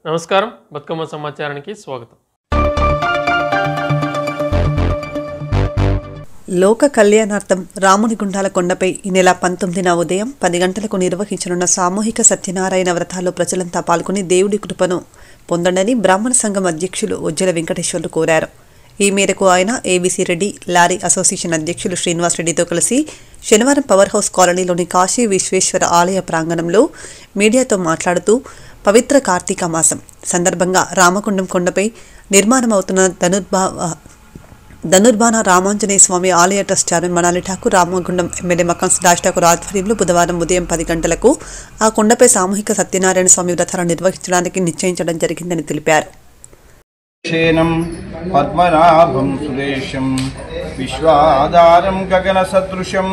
నమస్కారం, బతుకమ్మ సమాచారానికి స్వాగతం. లోక కళ్యాణార్థం రామునిగుండాల కొండపై ఈ నెల 19న ఉదయం 10 గంటలకు నిర్వహించనున్న సామూహిక సత్యనారాయణ వ్రతాల్లో ప్రజలంతా పాల్గొని దేవుడి కృపను పొందండని బ్రాహ్మణ సంఘం అధ్యక్షులు ఉజ్జల వెంకటేశ్వర్లు కోరారు. ఈ మేరకు ఆయన ఏబీసీ రెడ్డి లారీ అసోసియేషన్ అధ్యక్షులు శ్రీనివాస్ రెడ్డితో కలిసి శనివారం పవర్ హౌస్ కాలనీలోని కాశీ విశ్వేశ్వర ఆలయ ప్రాంగణంలో మీడియాతో మాట్లాడుతూ పవిత్ర కార్తీక మాసం సందర్భంగా రామగుండం కొండపై నిర్మాణమవుతున్న ధనుర్బాణ రామాంజనేయ స్వామి ఆలయ trust chairman Manali Thakur, Ramagundam MLA Makan Sudhash Thakur ఆధ్వర్యంలో బుధవారం ఉదయం 10 గంటలకు ఆ కొండపై సామూహిక సత్యనారాయణ స్వామి వ్రతాలను నిర్వహించడానికి నిశ్చయించడం జరిగిందని తెలిపారు. పద్మనాభం సురేశం విశ్వాధారం గగన సదృశం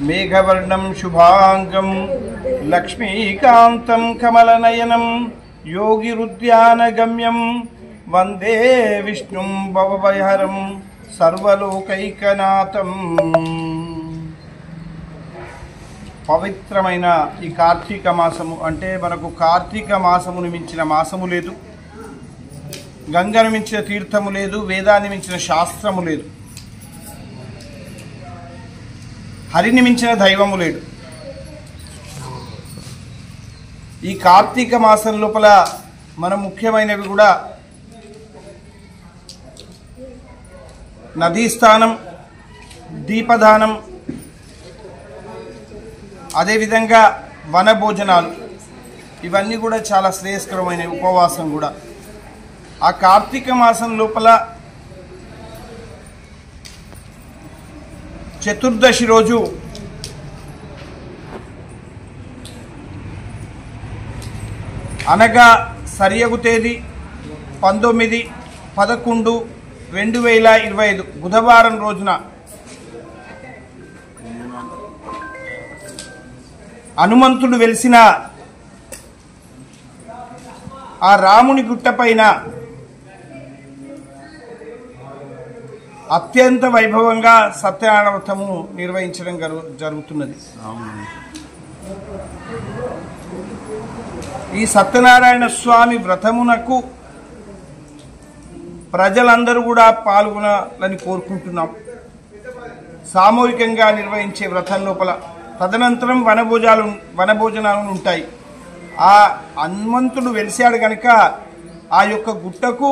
మేఘవర్ణం శుభాంగం లక్ష్మీకాంతం కమలనయనం యోగిరుద్యానగమ్యం వందే విష్ణుం భవభయహరం సర్వలోకైకనాథం. పవిత్రమైన ఈ కార్తీక మాసము అంటే మనకు కార్తీక మాసమును మించిన మాసము లేదు, గంగను మించిన తీర్థము లేదు, వేదాన్ని మించిన శాస్త్రము లేదు, హరిని మించిన దైవము లేడు. ఈ కార్తీక మాసం లోపల మనం ముఖ్యమైనవి కూడా నదీ స్నానం, దీపదానం, అదేవిధంగా వనభోజనాలు, ఇవన్నీ కూడా చాలా శ్రేయస్కరమైన ఉపవాసం కూడా. ఆ కార్తీక మాసం లోపల చతుర్దశి రోజు అనగా సరియగు తేదీ 19/11/2025 బుధవారం రోజున హనుమంతుడు వెలిసిన ఆ రాముని గుట్టపైన అత్యంత వైభవంగా సత్యనారాయణ వ్రతము నిర్వహించడం జరుగుతున్నది. ఈ సత్యనారాయణ స్వామి వ్రతమునకు ప్రజలందరూ కూడా పాల్గొనాలని కోరుకుంటున్నాం. సామూహికంగా నిర్వహించే వ్రతం లోపల తదనంతరం వనభోజనాలు ఉంటాయి. ఆ హనుమంతుడు వెలిశాడు కనుక ఆ యొక్క గుట్టకు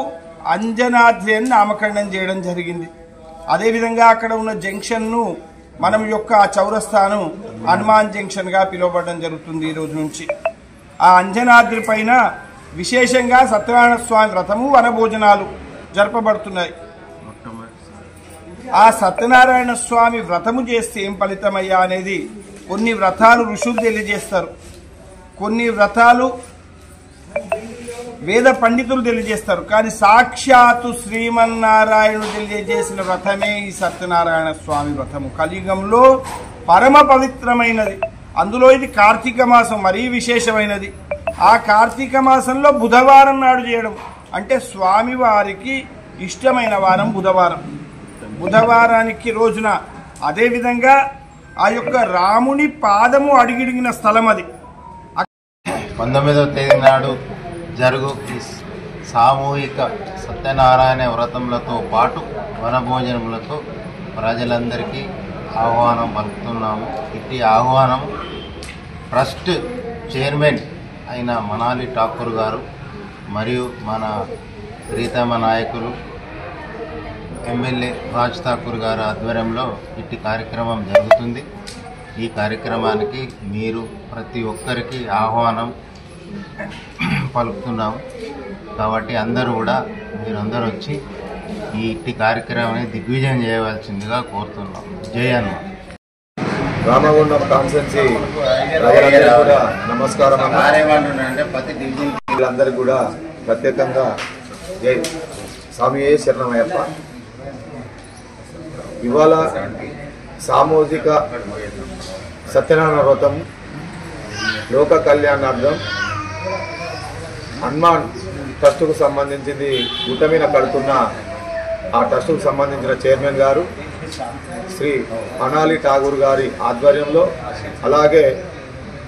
అంజనాద్రి అని నామకరణం చేయడం జరిగింది. అదేవిధంగా అక్కడ ఉన్న జంక్షన్ను మనం యొక్క చౌరస్తాను హనుమాన్ జంక్షన్గా పిలువబడడం జరుగుతుంది. ఈ రోజు నుంచి ఆ అంజనాద్రి పైన విశేషంగా సత్యనారాయణ స్వామి వ్రతము, వనభోజనాలు జరపబడుతున్నాయి. ఆ సత్యనారాయణ స్వామి వ్రతము చేస్తే ఏం ఫలితమయ్యా అనేది కొన్ని వ్రతాలు ఋషులు తెలియజేస్తారు, కొన్ని వ్రతాలు వేద పండితులు తెలియజేస్తారు. కానీ సాక్షాత్తు శ్రీమన్నారాయణుడు తెలియజేసిన వ్రతమే ఈ సత్యనారాయణ స్వామి వ్రతము. కలియుగంలో పరమ పవిత్రమైనది. అందులో ఇది కార్తీక మాసం మరీ విశేషమైనది. ఆ కార్తీక మాసంలో బుధవారం నాడు చేయడం అంటే స్వామివారికి ఇష్టమైన వారం బుధవారం. బుధవారానికి రోజున అదేవిధంగా ఆ యొక్క రాముని పాదము అడిగిడిగిన స్థలం అది. 19వ తేదీ నాడు జరుగు ఈ సామూహిక సత్యనారాయణ వ్రతములతో పాటు వనభోజనములతో ప్రజలందరికీ ఆహ్వానం పలుకుతున్నాము. ఇట్టి ఆహ్వానం ట్రస్ట్ చైర్మన్ అయిన మనాలి ఠాకూర్ గారు మరియు మన ప్రీతమ నాయకులు ఎమ్మెల్యే రాజ్ ఠాకూర్ గారి ఆధ్వర్యంలో ఇట్టి కార్యక్రమం జరుగుతుంది. ఈ కార్యక్రమానికి మీరు ప్రతి ఒక్కరికి ఆహ్వానం పలుకుతున్నాము. కాబట్టి అందరూ కూడా మీరందరూ వచ్చి ఈ ఇట్టి కార్యక్రమాన్ని దిగ్విజయం చేయవలసిందిగా కోరుతున్నాం. జై హనుమాన్. రామగుండం కాన్స్టెన్సీ ప్రజలందరికీ కూడా నమస్కారం. వీళ్ళందరికీ కూడా ప్రత్యేకంగా జై స్వామియే శరణమయ్యప్ప. ఇవాళ సామూహిక సత్యనారాయణ వ్రతం లోక కళ్యాణార్థం హనుమాన్ ట్రస్టుకు సంబంధించింది గుట్ట మీద కడుతున్న ఆ ట్రస్టుకు సంబంధించిన చైర్మన్ గారు శ్రీ మనాలి ఠాకూర్ గారి ఆధ్వర్యంలో, అలాగే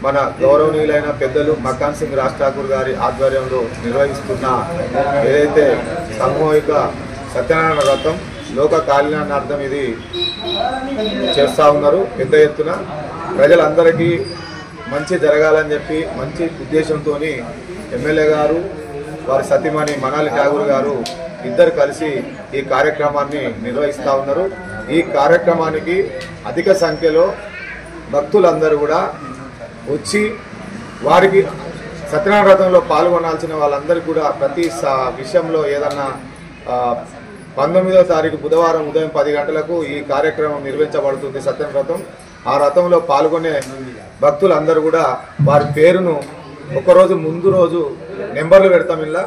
మన గౌరవనీయులైన పెద్దలు మకాన్ సింగ్ రాజ్ ఠాకూర్ గారి ఆధ్వర్యంలో నిర్వహిస్తున్న ఏదైతే సామూహిక సత్యనారాయణ వ్రతం లోక కళ్యాణార్థం ఇది చేస్తూ ఉన్నారు. పెద్ద ఎత్తున ప్రజలందరికీ మంచి జరగాలని చెప్పి మంచి ఉద్దేశంతో ఎమ్మెల్యే గారు వారి సతీమణి మనాలి ఠాగూర్ గారు ఇద్దరు కలిసి ఈ కార్యక్రమాన్ని నిర్వహిస్తూ ఉన్నారు. ఈ కార్యక్రమానికి అధిక సంఖ్యలో భక్తులందరూ కూడా వచ్చి వారికి సత్యనారాయణ వ్రతంలో పాల్గొనాల్సిన వాళ్ళందరికీ కూడా ప్రతి విషయంలో ఏదన్నా 19వ తారీఖు బుధవారం ఉదయం 10 గంటలకు ఈ కార్యక్రమం నిర్వహించబడుతుంది. సత్యనారాయణ వ్రతం ఆ రథంలో పాల్గొనే భక్తులందరూ కూడా వారి పేరును ఒకరోజు ముందు రోజు నెంబర్లు పెడతాం, ఇలా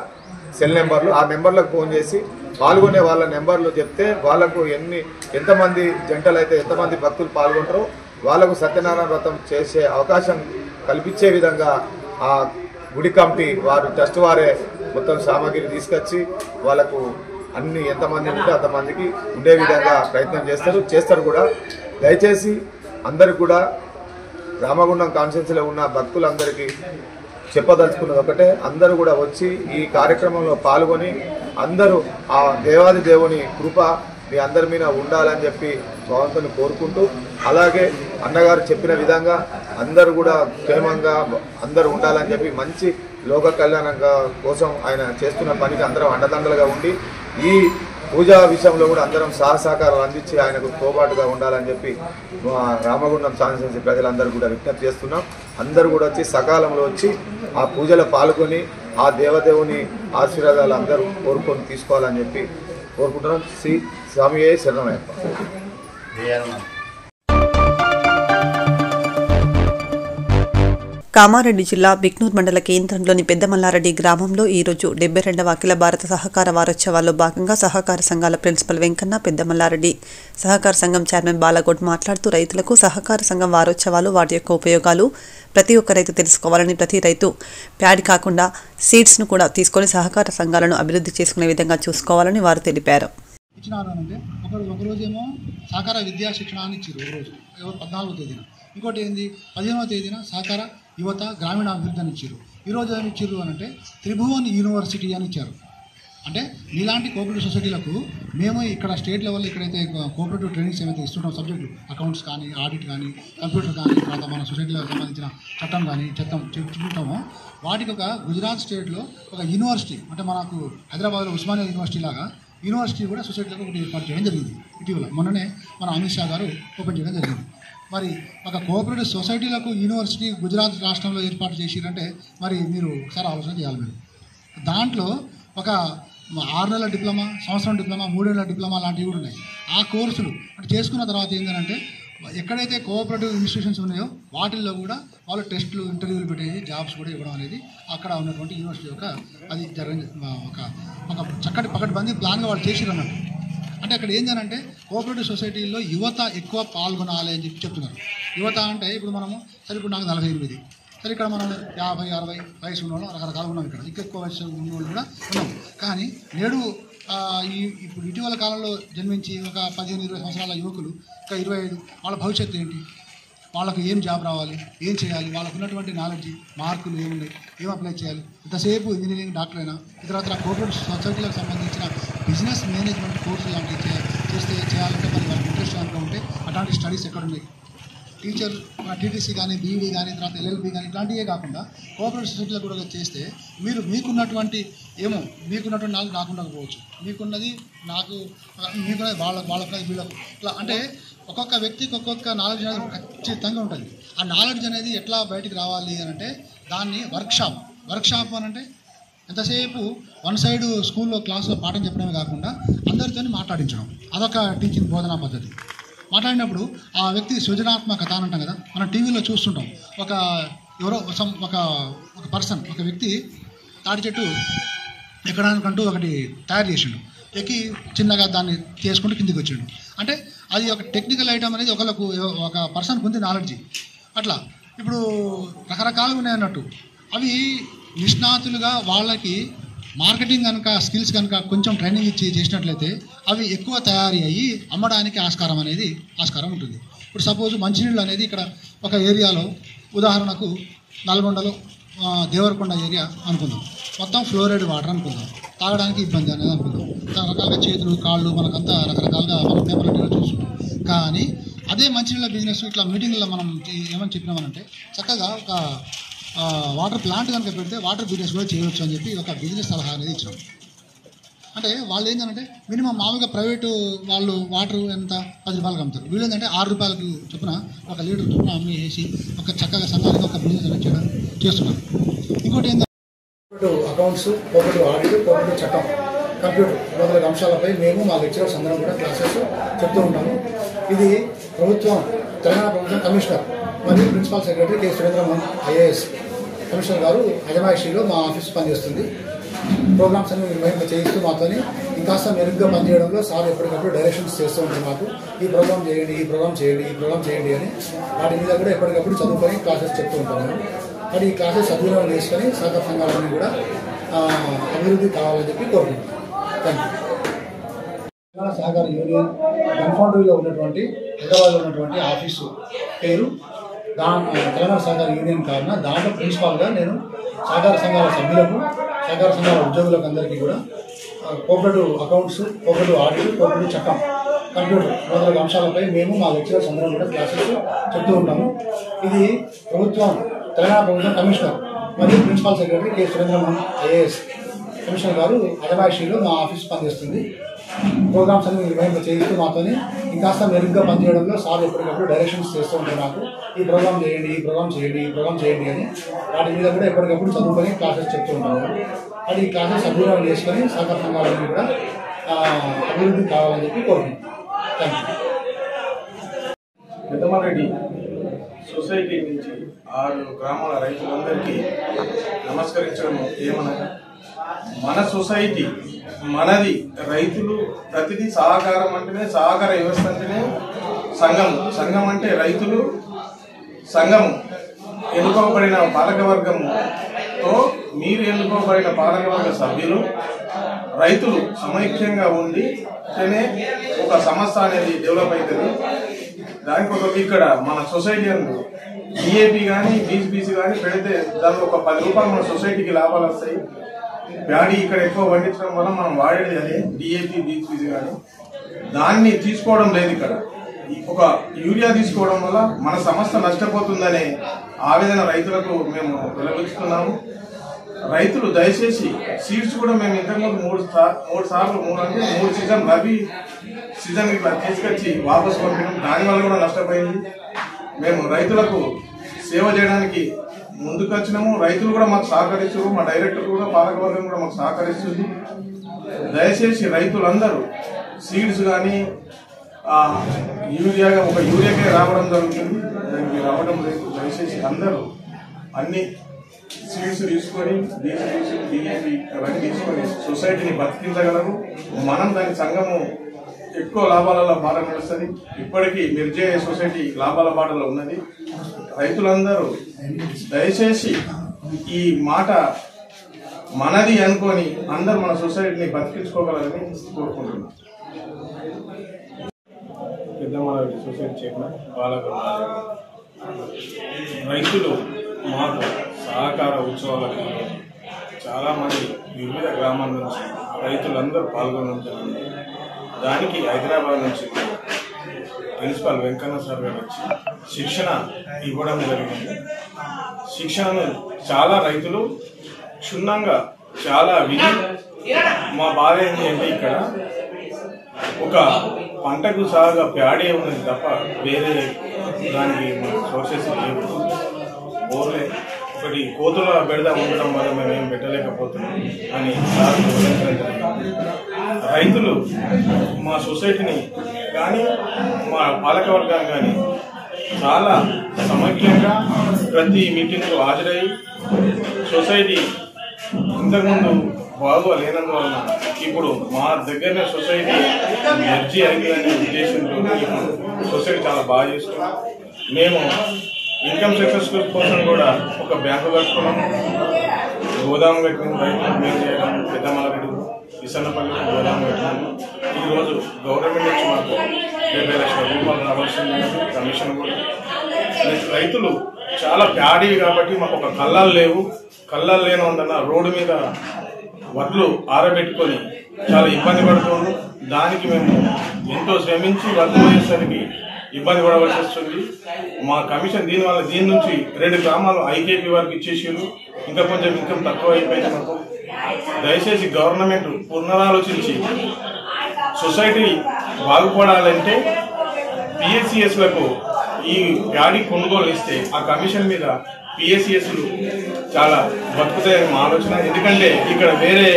సెల్ నెంబర్లు, ఆ నెంబర్లకు ఫోన్ చేసి పాల్గొనే వాళ్ళ నెంబర్లు చెప్తే వాళ్ళకు ఎంతమంది జంటలు అయితే ఎంతమంది భక్తులు పాల్గొంటారో వాళ్ళకు సత్యనారాయణ వ్రతం చేసే అవకాశం కల్పించే విధంగా ఆ గుడి కమిటీ వారు ట్రస్ట్ వారే మొత్తం సామాగ్రి తీసుకొచ్చి వాళ్ళకు అన్ని ఎంతమంది ఉంటే అంతమందికి ఉండే విధంగా ప్రయత్నం చేస్తారు కూడా. దయచేసి అందరికి కూడా రామగుండం కాన్స్టిట్యున్సీలో ఉన్న భక్తులందరికీ చెప్పదలుచుకున్నది ఒకటే, అందరూ కూడా వచ్చి ఈ కార్యక్రమంలో పాల్గొని అందరూ ఆ దేవాది దేవుని కృప మీ అందరి మీద ఉండాలని చెప్పి భగవంతుని కోరుకుంటూ, అలాగే అన్నగారు చెప్పిన విధంగా అందరూ కూడా క్షేమంగా అందరూ ఉండాలని చెప్పి మంచి లోక కళ్యాణంగా కోసం ఆయన చేస్తున్న పనికి అందరం అండదండలుగా ఉండి ఈ పూజా విషయంలో కూడా అందరం సహకారాలు అందించి ఆయనకు తోబాటుగా ఉండాలని చెప్పి రామగుండం కాన్స్టిట్యున్సీ ప్రజలందరూ కూడా విజ్ఞప్తి చేస్తున్నాం. అందరూ కూడా వచ్చి సకాలంలో వచ్చి ఆ పూజలో పాల్గొని ఆ దేవదేవుని ఆశీర్వాదాలు అందరూ కోరుకొని తీసుకోవాలని చెప్పి కోరుకుంటున్నాం. శ్రీ స్వామియే శరణమయ్యప్ప. కామారెడ్డి జిల్లా బిక్నూర్ మండల కేంద్రంలోని పెద్దమల్లారెడ్డి గ్రామంలో ఈరోజు 72వ అఖిల భారత సహకార వారోత్సవాల్లో భాగంగా సహకార సంఘాల ప్రిన్సిపల్ వెంకన్న, పెద్దమల్లారెడ్డి సహకార సంఘం చైర్మన్ బాలగౌడ్ మాట్లాడుతూ రైతులకు సహకార సంఘం వారోత్సవాలు వాటి యొక్క ఉపయోగాలు ప్రతి ఒక్క రైతు తెలుసుకోవాలని, ప్రతి రైతు ప్యాడ్ కాకుండా సీడ్స్ను కూడా తీసుకొని సహకార సంఘాలను అభివృద్ధి చేసుకునే విధంగా చూసుకోవాలని వారు తెలిపారు. ఇచ్చినారంటే ఒకరోజేమో సహకార విద్యా శిక్షణ అని ఇచ్చారు, ఒకరోజు 14వ తేదీన. ఇంకోటి ఏంది 15వ తేదీన సహకార యువత గ్రామీణ అభివృద్ధి అని ఇచ్చారు. ఈరోజు ఏమి ఇచ్చారు అని అంటే త్రిభువన్ యూనివర్సిటీ అని ఇచ్చారు. అంటే మీలాంటి కోఆపరేటివ్ సొసైటీలకు మేము ఇక్కడ స్టేట్ లెవెల్లో ఎక్కడైతే కోఆపరేటివ్ ట్రైనింగ్స్ ఏమైతే ఇస్తుంటాం, సబ్జెక్టులు అకౌంట్స్ కానీ, ఆడిట్ కానీ, కంప్యూటర్ కానీ, తర్వాత మన సొసైటీలకు సంబంధించిన చట్టం కానీ చెప్తుంటామో వాటికి ఒక గుజరాత్ స్టేట్లో ఒక యూనివర్సిటీ, అంటే మనకు హైదరాబాద్లో ఉస్మానియా యూనివర్సిటీ లాగా యూనివర్సిటీ కూడా సొసైటీలకు ఒకటి ఏర్పాటు చేయడం జరిగింది. ఇటీవల మొన్ననే మన అమిత్ షా గారు ఓపెన్ చేయడం జరిగింది. మరి ఒక కోఆపరేటివ్ సొసైటీలకు యూనివర్సిటీ గుజరాత్ రాష్ట్రంలో ఏర్పాటు చేసిరంటే మరి మీరు ఒకసారి ఆలోచన చేయాలి. మీరు దాంట్లో ఒక 6 నెలల డిప్లొమా, సంవత్సరం డిప్లొమా, 3 ఏళ్ల డిప్లొమా లాంటివి కూడా ఉన్నాయి. ఆ కోర్సులు అంటే చేసుకున్న తర్వాత ఏంటంటే ఎక్కడైతే కోఆపరేటివ్ ఇన్స్టిట్యూషన్స్ ఉన్నాయో వాటిల్లో కూడా వాళ్ళు టెస్టులు, ఇంటర్వ్యూలు పెట్టేసి జాబ్స్ కూడా ఇవ్వడం అనేది అక్కడ ఉన్నటువంటి యూనివర్సిటీ యొక్క అది జరిగిన ఒక చక్కటి పకడ్బందీ ప్లాన్గా వాళ్ళు చేసిరు అన్నట్టు. అంటే అక్కడ ఏంటంటే కోఆపరేటివ్ సొసైటీల్లో యువత ఎక్కువ పాల్గొనాలి అని చెప్తున్నారు. యువత అంటే ఇప్పుడు మనము సరే ఇప్పుడు నాకు 48, సరే ఇక్కడ మనం 50, 60 వయసు ఉన్నవాళ్ళు రకరకాలు ఉన్నాం. ఇక్కడ ఎక్కువ వయసు ఉన్నవాళ్ళు కూడా ఉన్నాం. కానీ నేడు ఇప్పుడు ఇటీవల కాలంలో జన్మించి ఒక 15-20 సంవత్సరాల యువకులు, ఇంకా 25, వాళ్ళ భవిష్యత్తు ఏంటి, వాళ్ళకు ఏం జాబ్ రావాలి, ఏం చేయాలి, వాళ్ళకు ఉన్నటువంటి నాలెడ్జ్, మార్కులు ఏమున్నాయి, ఏం అప్లై చేయాలి, ఇంతసేపు ఇంజనీరింగ్, డాక్టర్ అయినా ఇతర కోఆపరేటివ్ సొసైటీలకు సంబంధించిన బిజినెస్ మేనేజ్మెంట్ కోర్సు లాంటివి చేయాలంటే మరి వాళ్ళకి ఇంట్రెస్ట్ కనుక ఉంటే అట్లాంటి స్టడీస్ ఎక్కడ ఉన్నాయి. టీచర్ టీటీసీ కానీ, బీఈడీ కానీ, తర్వాత ఎల్ఎల్బీ కానీ ఇట్లాంటివే కాకుండా కోఆపరేటివ్ సొసైటీలో కూడా చేస్తే మీకున్నటువంటి నాలెడ్జ్ నాకు ఉండకపోవచ్చు, మీకున్నది నాకు, మీకున్నది వాళ్ళకున్నది వీళ్ళకు, ఇట్లా అంటే ఒక్కొక్క వ్యక్తికి ఒక్కొక్క నాలెడ్జ్ అనేది ఖచ్చితంగా ఉంటుంది. ఆ నాలెడ్జ్ అనేది ఎట్లా బయటికి రావాలి అని అంటే దాన్ని వర్క్షాప్ అని అంటే ఎంతసేపు వన్ సైడ్ స్కూల్లో క్లాస్లో పాఠం చెప్పడమే కాకుండా అందరితో మాట్లాడించడం, అదొక టీచింగ్ బోధనా పద్ధతి. మాట్లాడినప్పుడు ఆ వ్యక్తి సృజనాత్మకత అని అంటాం కదా, మనం టీవీలో చూస్తుంటాం. ఒక పర్సన్, ఒక వ్యక్తి తాడి చెట్టు ఎక్కడానికంటూ ఒకటి తయారు చేసిండు, ఎక్కి చిన్నగా దాన్ని చేసుకుంటూ కిందికి వచ్చిండు. అంటే అది ఒక టెక్నికల్ ఐటమ్ అనేది ఒక పర్సన్కి ఉంది నాలెడ్జ్. అట్లా ఇప్పుడు రకరకాలుగా ఉన్నాయి అన్నట్టు. అవి నిష్ణాతులుగా వాళ్ళకి మార్కెటింగ్ కనుక స్కిల్స్ కనుక కొంచెం ట్రైనింగ్ ఇచ్చి చేసినట్లయితే అవి ఎక్కువ తయారీ అయ్యి అమ్మడానికి ఆస్కారం ఉంటుంది. ఇప్పుడు సపోజ్ మంచినీళ్ళు అనేది ఇక్కడ ఒక ఏరియాలో ఉదాహరణకు నల్గొండలో దేవరకొండ ఏరియా అనుకుందాం, మొత్తం ఫ్లోరైడ్ వాటర్ అనుకుందాం, తాగడానికి ఇబ్బంది అనేది అనుకుందాం. రకరకాలుగా చేతులు కాళ్ళు మనకంతా రకరకాలుగా మనం పేపర్లో చూస్తున్నాం. కానీ అదే మంచినీళ్ళ బిజినెస్ ఇట్లా మీటింగ్లో మనం ఏమని చెప్పినామనంటే చక్కగా ఒక వాటర్ ప్లాంట్ కనుక పెడితే వాటర్ బిజినెస్ కూడా చేయవచ్చు అని చెప్పి ఒక బిజినెస్ సలహా అనేది ఇచ్చినాం. అంటే వాళ్ళు ఏంటంటే మినిమం మామూలుగా ప్రైవేటు వాళ్ళు వాటర్ ఎంత 10 రూపాయలకు అమ్ముతారు, వీళ్ళు ఏంటంటే 6 రూపాయలకు చొప్పున 1 లీటర్ చొప్పున అమ్మి వేసి ఒక చక్కగా సంఘానికి ఒక బిజినెస్ అనేది చేస్తున్నారు. ఇంకోటి ఏంటంటే అకౌంట్స్, కోఆపరేటివ్ ఆడిట్, కోఆపరేటివ్ చట్టం, కంప్యూటర్ మొదలైన అంశాలపై మేము మా లెక్చరర్స్ అందరం కూడా క్లాసెస్ చెప్తూ ఉంటాము. ఇది తెలంగాణ ప్రభుత్వం కమిషనర్ మరియు principal secretary K Surendra Mohan IAS commissioner గారు అజమాయిషీలో మా ఆఫీస్ పనిచేస్తుంది. ప్రోగ్రామ్స్ అన్ని నిర్వహింప చేయిస్తూ మాతోని ఇంకాస్త మెరుగ్గా పనిచేయడంలో సార్ ఎప్పటికప్పుడు డైరెక్షన్స్ చేస్తూ ఉంటారు. మాకు ఈ ప్రోగ్రామ్ చేయండి, ఈ ప్రోగ్రామ్ చేయండి, ఈ ప్రోగ్రామ్ చేయండి అని వాటి మీద కూడా ఎప్పటికప్పుడు చదువుకొని క్లాసెస్ చెప్తూ ఉంటాము. మరి ఈ క్లాసెస్ సద్వినియోగం చేసుకొని సహకార సంఘాలన్నీ కూడా అభివృద్ధి కావాలని చెప్పి కోరుకుంటున్నాం. Thank you. తెలంగాణ సహకార యూనియన్ గన్ఫౌండరీలో ఉన్నటువంటి హైదరాబాద్లో ఉన్నటువంటి ఆఫీసు పేరు తెలంగాణ సహకార యూనియన్ కావున దాంట్లో ప్రిన్సిపాల్గా నేను సహకార సంఘాల సభ్యులకు, సహకార సంఘాల ఉద్యోగులకు అందరికీ కూడా cooperative accounts, cooperative audit, cooperative చట్టం, కంప్యూటర్ మొదలైన అంశాలపై మేము మా లెక్చరర్స్ అందరం కూడా క్లాసెస్ చెప్తూ ఉంటాము. ఇది తెలంగాణ ప్రభుత్వం కమిషనర్ మరియు principal secretary K Surendra Mohan IAS commissioner గారు అజమాయిషీలో మా ఆఫీస్ పనిచేస్తుంది. ప్రోగ్రామ్స్ అన్ని నిర్వహింప చేయిస్తూ మాతోని ఇంకాస్త మెరుగ్గా పనిచేయడంలో సార్ ఎప్పటికప్పుడు డైరెక్షన్స్ చేస్తూ ఉంటారు. నాకు ఈ ప్రోగ్రామ్ చేయండి, ఈ ప్రోగ్రామ్ చేయండి, ఈ ప్రోగ్రామ్ చేయండి అని వాటి మీద కూడా ఎప్పటికప్పుడు చదువుకొని క్లాసెస్ చెప్తూ ఉంటాము. అది ఈ క్లాసెస్ సద్వినియోగం చేసుకొని సహకార సంఘాలన్నీ కూడా అభివృద్ధి కావాలని చెప్పి కోరుకుంటున్నాం. Thank you. పెద్దమారెడ్డి సొసైటీ నుంచి 6 గ్రామాల రైతులందరికీ నమస్కరించడం ఏమనగా, మన సొసైటీ మనది, రైతులు ప్రతిదీ సహకారం అంటేనే, సహకార వ్యవస్థ అంటేనే సంఘం అంటే రైతులు, సంఘము ఎన్నుకోబడిన పాలకవర్గముతో మీరు ఎన్నుకోబడిన పాలకవర్గ సభ్యులు, రైతులు సమైక్యంగా ఉండితేనే ఒక సంస్థ అనేది డెవలప్ అవుతుంది. దానికోసం ఇక్కడ మన సొసైటీ అందు డిఏపి కానీ బీసీబీసీ కానీ పెడితే దానిలో ఒక 10 రూపాయలు మన సొసైటీకి లాభాలు వస్తాయి. ప్యాడీ ఇక్కడ ఎక్కువ పండించడం వల్ల మనం వాడేది అదే డిఏపి బీసీబీసీ కానీ దాన్ని తీసుకోవడం లేదు. ఇక్కడ ఒక యూరియా తీసుకోవడం వల్ల మన సంస్థ నష్టపోతుందనే ఆవేదన రైతులకు మేము వెలువరిస్తున్నాము. రైతులు దయచేసి సీడ్స్ కూడా మేము ఇంతకుముందు 3 సార్లు 3 సీజన్ రబీ సీజన్ ఇట్లా తీసుకొచ్చి వాపసు పంపించడం, దానివల్ల కూడా నష్టపోయింది. మేము రైతులకు సేవ చేయడానికి ముందుకు వచ్చినాము. రైతులు కూడా మాకు సహకరిస్తారు, మా డైరెక్టర్ కూడా పాలకవర్గం కూడా మాకు సహకరిస్తుంది. దయచేసి రైతులందరూ సీడ్స్ కానీ యూరియాకే రావడం జరుగుతుంది, దానికి రావడం లేదు. దయచేసి అందరూ అన్ని సీడ్స్ తీసుకొని డిఏపి అవన్నీ తీసుకొని సొసైటీని బతికించగలరు. మనం దాని సంఘము ఎక్కువ లాభాలలో బాట నడుస్తుంది. ఇప్పటికీ మిర్జే సొసైటీ లాభాల బాటలో ఉన్నది. రైతులందరూ దయచేసి ఈ మాట మనది అనుకొని అందరూ మన సొసైటీని బతికించుకోగలరని కోరుకుంటున్నాం. పెద్దమారెడ్డి సొసైటీ చైర్మన్ బాలగౌడ. రైతులు మాకు సహకార ఉత్సవాలకు చాలామంది వివిధ గ్రామాల నుంచి రైతులందరూ పాల్గొనడం జరిగింది. దానికి హైదరాబాద్ నుంచి ప్రిన్సిపల్ వెంకన్న సార్ గారు వచ్చి శిక్షణ ఇవ్వడం జరిగింది. శిక్షణను చాలా రైతులు క్షుణ్ణంగా చాలా విని, మా బాధ ఏంటి అంటే ఇక్కడ ఒక పంటకు సాగా ప్యాడే ఉన్నది తప్ప వేరే దానికి సోర్సెస్ లేవు. బోర్లే ఒకటి కోతుల బెడద ఉండడం వల్ల మేమేం పెట్టలేకపోతున్నాం అని సార్ వివరించడం జరిగింది. రైతులు మా సొసైటీని కానీ మా పాలకవర్గాన్ని కానీ చాలా సమైక్యంగా ప్రతి మీటింగ్కు హాజరై సొసైటీ ఇంతకుముందు బాగా లేనందువలన ఇప్పుడు మా దగ్గరనే సొసైటీ ఎర్జీ అయిందనే ఉద్దేశంతో ఇప్పుడు సొసైటీ చాలా బాగా చేస్తున్నాం. మేము ఇన్కమ్ సక్సెస్ఫుల్ కోసం కూడా ఒక బ్యాంకు కట్టుకున్నాము. గోదాము కట్టిన రైతులు మేము చేయడం, పెద్దమారెడ్డి ఇసన్నపల్లి గోదాము కట్టినాము. ఈరోజు గవర్నమెంట్ నుంచి మాకు 70 లక్షల రూపాయలు రావాల్సింది కమిషన్ కూడా. రైతులు చాలా ప్యాడీ కాబట్టి మాకు ఒక కళ్ళాలు లేవు. కళ్ళాలు లేనందున రోడ్డు మీద వడ్లు ఆరబెట్టుకొని చాలా ఇబ్బంది పడుతున్నాము. దానికి మేము ఎంతో శ్రమించి వడ్లు వేసేసరికి ఇబ్బంది పడవలసి వస్తుంది. మా కమిషన్ దీని నుంచి 2 గ్రామాలు ఐకేపీ వారికి ఇచ్చేసారు. ఇంకా కొంచెం ఇన్కమ్ తక్కువ అయిపోయింది మాకు. దయచేసి గవర్నమెంట్ పునరాలోచించి సొసైటీ బాగుపడాలంటే పిఎస్సిఎస్లకు ఈ ప్యాడీ కొనుగోలు ఇస్తే ఆ కమిషన్ మీద పిఎస్సిఎస్లు చాలా బతుకుతాయని మా ఆలోచన. ఎందుకంటే ఇక్కడ వేరే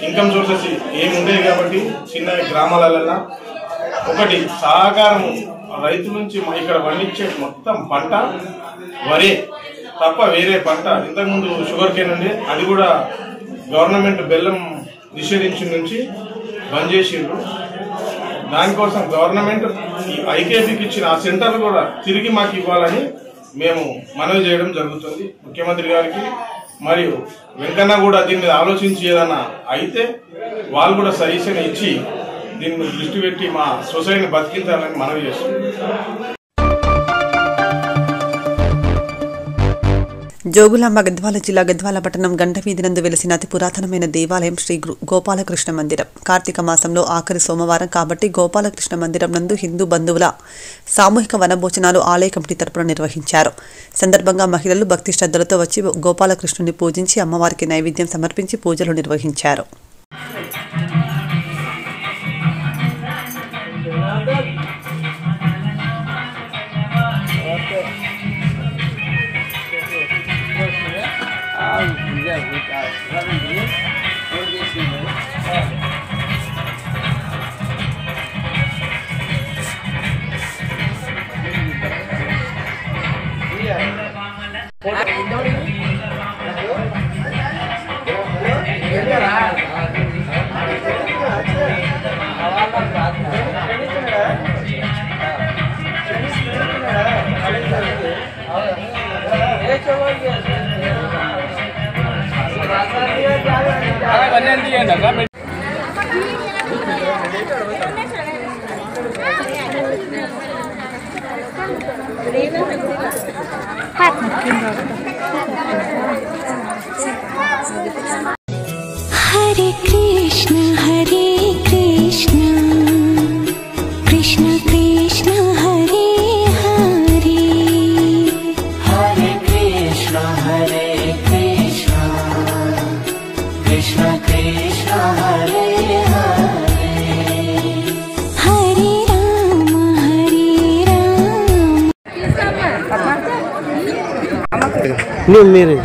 ఇన్కమ్ సోర్సెస్ ఏమి ఉండేవి కాబట్టి చిన్న గ్రామాలలో ఒకటి సహకారం రైతు నుంచి ఇక్కడ పండించే మొత్తం పంట వరే తప్ప వేరే పంట. ఇంతకుముందు షుగర్ కేన్ ఉండే, అది కూడా గవర్నమెంట్ బెల్లం నిషేధించిన నుంచి బంద్ చేసిండ్రు. దానికోసం గవర్నమెంట్ ఈ ఐకేపీకి ఇచ్చిన ఆ సెంటర్లు కూడా తిరిగి మాకు ఇవ్వాలని మేము మనవి చేయడం జరుగుతుంది ముఖ్యమంత్రి గారికి. మరియు వెంకన్న కూడా దీని మీద ఆలోచించి ఏదన్నా అయితే వాళ్ళు కూడా సజెషన్ ఇచ్చి దీని మీద దృష్టి పెట్టి మా సొసైటీని బతికించాలని మనవి చేస్తున్నాం. జోగులాంబ గద్వాల జిల్లా గద్వాల పట్టణం గంటవీధి నందు వెలిసిన అతి పురాతనమైన దేవాలయం శ్రీ గోపాలకృష్ణ మందిరం. కార్తీక మాసంలో ఆఖరి సోమవారం కాబట్టి గోపాలకృష్ణ మందిరం నందు హిందూ బంధువుల సామూహిక వనభోజనాలు ఆలయ కమిటీ తరపున నిర్వహించారు. సందర్భంగా మహిళలు భక్తి శ్రద్ధలతో వచ్చి గోపాలకృష్ణుని పూజించి అమ్మవారికి నైవేద్యం సమర్పించి పూజలు నిర్వహించారు. हरे कृष्ण कृष्ण कृष्ण हरे हरे, हरे कृष्ण कृष्ण कृष्ण हरे हरे, हरे राम मेरे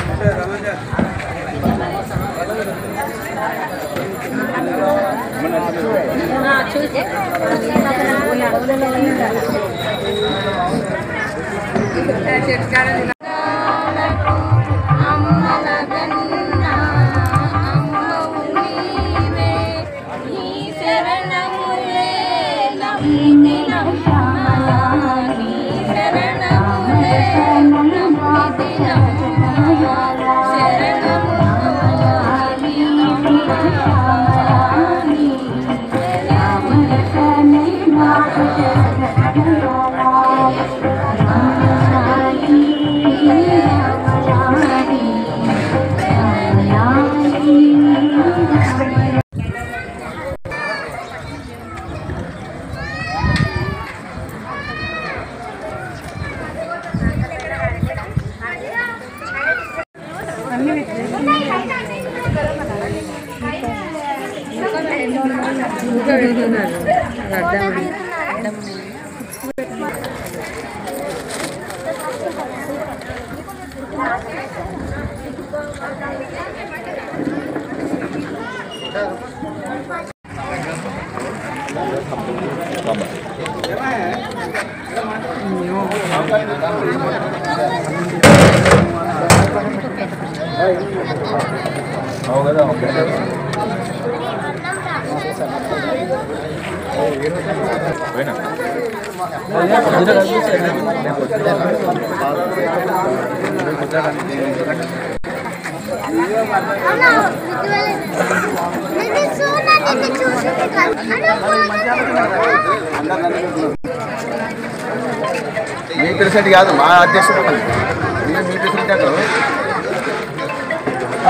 మీకు తెలిసినట్టు కాదు మా అధ్యక్షుడు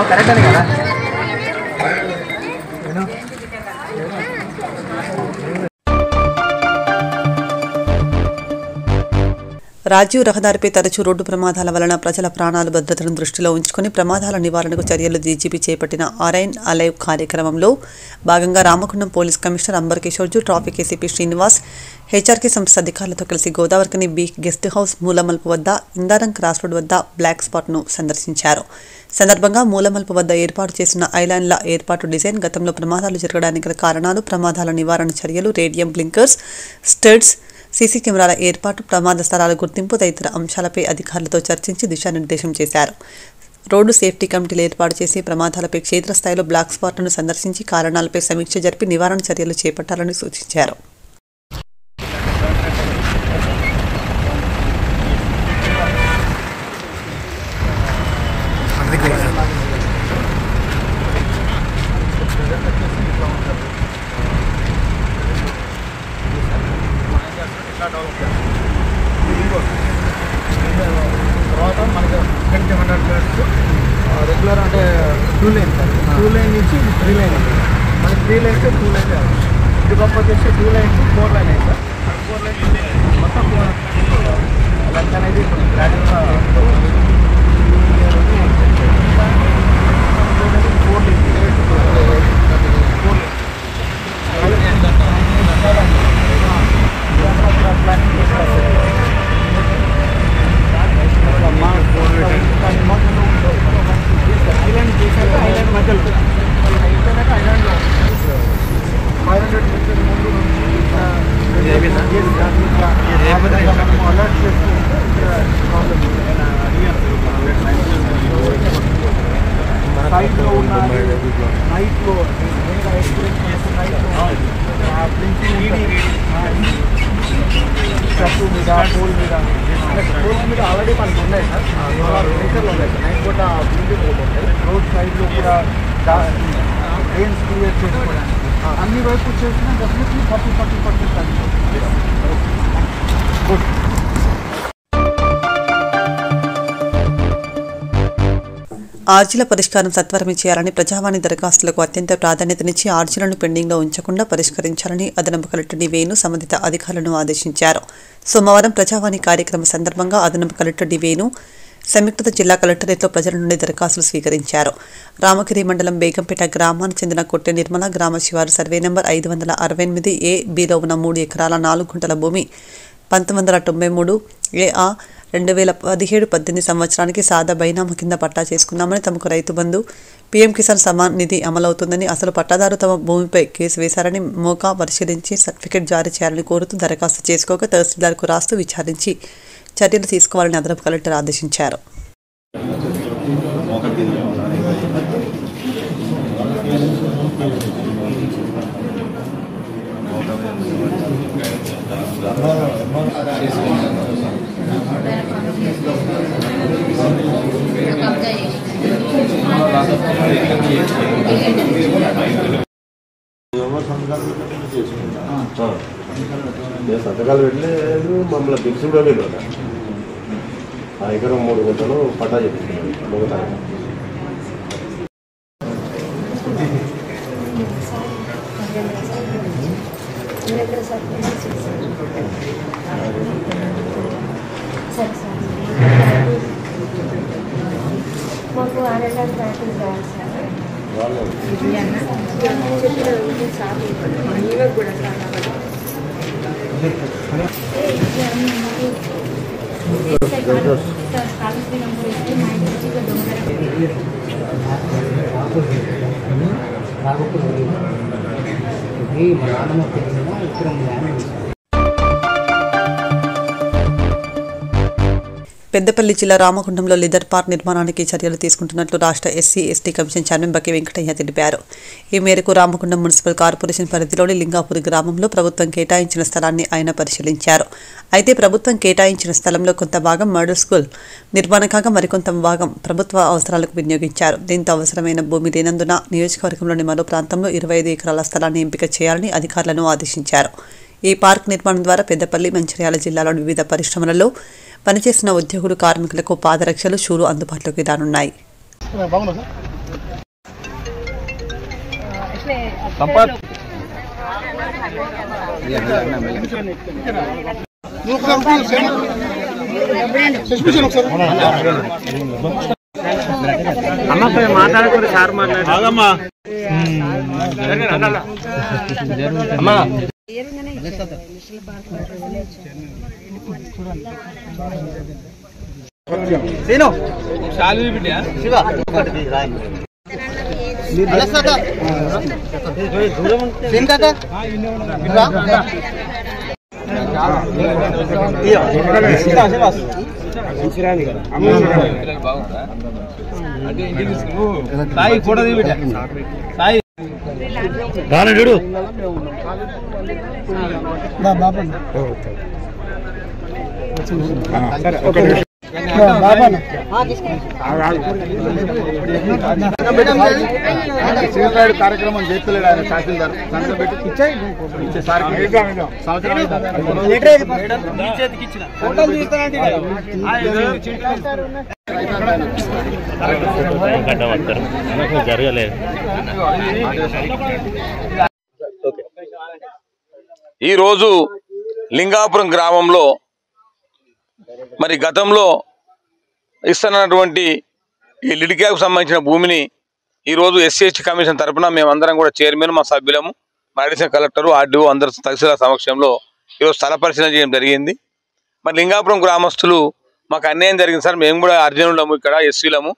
కరెక్ట్ అని కదా. రాజీవ్ రహదారిపై తరచూ రోడ్డు ప్రమాదాల వలన ప్రజల ప్రాణాల భద్రతను దృష్టిలో ఉంచుకుని ప్రమాదాల నివారణకు చర్యలు డీజీపీ చేపట్టిన అరైన్ అలైవ్ కార్యక్రమంలో భాగంగా రామగుండం పోలీస్ కమిషనర్ అంబర్ కిషోర్జు, ట్రాఫిక్ ఏసీపీ శ్రీనివాస్, హెచ్ఆర్కే సంస్థ అధికారులతో కలిసి గోదావరికని బీ గెస్ట్ హౌస్ మూలమల్పు వద్ద ఇందారం క్రాస్ రోడ్ వద్ద బ్లాక్ స్పాట్ను సందర్శించారు. సందర్భంగా మూలమల్పు వద్ద ఏర్పాటు చేసిన ఐలాండ్ల ఏర్పాటు డిజైన్, గతంలో ప్రమాదాలు జరగడానికి గల కారణాలు, ప్రమాదాల నివారణ చర్యలు, రేడియం బ్లింకర్స్, స్టడ్స్, సీసీ కెమెరాల ఏర్పాటు, ప్రమాద స్థలాల గుర్తింపు తదితర అంశాలపై అధికారులతో చర్చించి దిశానిర్దేశం చేశారు. రోడ్డు సేఫ్టీ కమిటీలు ఏర్పాటు చేసి ప్రమాదాలపై క్షేత్రస్థాయిలో బ్లాక్ స్పాట్లను సందర్శించి కారణాలపై సమీక్ష జరిపి నివారణ చర్యలు చేపట్టాలని సూచించారు. తర్వాత మనకి 100 మీటర్స్ రెగ్యులర్ అంటే 2 లైన్ సార్. 2 లైన్ నుంచి 3 లైన్ ఉంటుంది. మనకి 3 లైన్స్ 2 లైన్ ఇది గొప్ప వచ్చేసి 2 లైన్ 4 లైన్ అయింది సార్. 4 లైన్ మొత్తం లెంత్ అనేది గ్రాడ్యువల్గా 4 మీద ఆల్రెడీ మనకు ఉన్నాయి సార్. నేచర్లో ఉన్నాయి సార్. నైట్ పూట బిల్డింగ్ ఉంటాయి. రోడ్ సైడ్లో కూడా డ్రైన్స్ క్లియర్ చేసుకోవడానికి అన్ని వైపు చేసినా డెఫినెట్లీ 40% గుడ్. ఆర్జీల పరిష్కారం సత్వరమే చేయాలని, ప్రజావాణి దరఖాస్తులకు అత్యంత ప్రాధాన్యతనిచ్చి ఆర్జీలను పెండింగ్లో ఉంచకుండా పరిష్కరించాలని అదనపు కలెక్టర్ డి వేణు సంబంధిత అధికారులను ఆదేశించారు. సోమవారం ప్రజావాణి కార్యక్రమ సందర్భంగా అదనపు కలెక్టర్ డి వేణు సంయుక్త జిల్లా కలెక్టరేట్లో ప్రజల నుండి దరఖాస్తులు స్వీకరించారు. రామగిరి మండలం బేగంపేట గ్రామానికి చెందిన కొట్టె నిర్మల గ్రామ శివారు సర్వే నెంబర్ 568 ఏ బిలో ఉన్న 3 ఎకరాల 4 గుంటల భూమి 1993 ఏఆ 2017-18 సంవత్సరానికి సాదా బైనామా కింద పట్టా చేసుకున్నామని, తమకు రైతు బంధు, పీఎం కిసాన్ సమాన్ నిధి అమలవుతుందని, అసలు పట్టాదారు తమ భూమిపై కేసు వేశారని మోకా పరిశీలించి సర్టిఫికెట్ జారీ చేయాలని కోరుతూ దరఖాస్తు చేసుకోక తహసీల్దార్కు రాస్తూ విచారించి చర్యలు తీసుకోవాలని అదనపు కలెక్టర్ ఆదేశించారు. సంతకాలు పెట్టలేదు, మమ్మల్ని పిలిచి కూడా లేదు. ఆ ఎకరం 3 గుంటలు పట్టా చెప్తున్నాను మొగతాయి. మాకు ఆర్ఎల్ఆర్ ప్రాక్టీస్ కావాలి సార్ కూడా పెద్దపల్లి జిల్లా రామగుండంలో లిదర్ పార్క్ నిర్మాణానికి చర్యలు తీసుకుంటున్నట్లు రాష్ట్ర SC ST commission chairman Baki Venkataiah తెలిపారు. ఈ మేరకు రామగుండం మున్సిపల్ కార్పొరేషన్ పరిధిలోని లింగాపూర్ గ్రామంలో ప్రభుత్వం కేటాయించిన స్థలాన్ని ఆయన పరిశీలించారు. అయితే ప్రభుత్వం కేటాయించిన స్థలంలో కొంత భాగం మోడల్ స్కూల్ నిర్మాణం కాగా మరికొంత భాగం ప్రభుత్వ అవసరాలకు వినియోగించారు. దీంతో అవసరమైన భూమి లేనందున నియోజకవర్గంలోని మరో ప్రాంతంలో 25 ఎకరాల స్థలాన్ని ఎంపిక చేయాలని అధికారులను ఆదేశించారు. ఈ పార్క్ నిర్మాణం ద్వారా పెద్దపల్లి, మంచిర్యాల జిల్లాలోని వివిధ పరిశ్రమలలో పనిచేసిన ఉద్యోగులు కార్మికులకు పాదరక్షలు షూలు అందుబాటులోకి రానున్నాయి. అమ్మ మాట్లాడకూడదు సార్ మాట్లాడమ్మా కార్యక్రమం చేస్తలేడు ఆయన తహసీల్దార్ సంతకం పెట్టి ఇచ్చే సార్ జరగలేదు. ఈరోజు లింగాపురం గ్రామంలో మరి గతంలో ఇస్తున్నటువంటి ఈ లిడికాకు సంబంధించిన భూమిని ఈరోజు ఎస్సీ కమిషన్ తరఫున మేమందరం కూడా చైర్మన్ మా సభ్యులము మా అడిషనల్ కలెక్టరు ఆర్డీఓ అందరు తహసీల్దార్ సమక్షంలో ఈరోజు స్థల పరిశీలన చేయడం జరిగింది. మరి లింగాపురం గ్రామస్తులు మాకు అన్యాయం జరిగింది సార్, మేము కూడా అర్జునులము, ఇక్కడ ఎస్సీలము,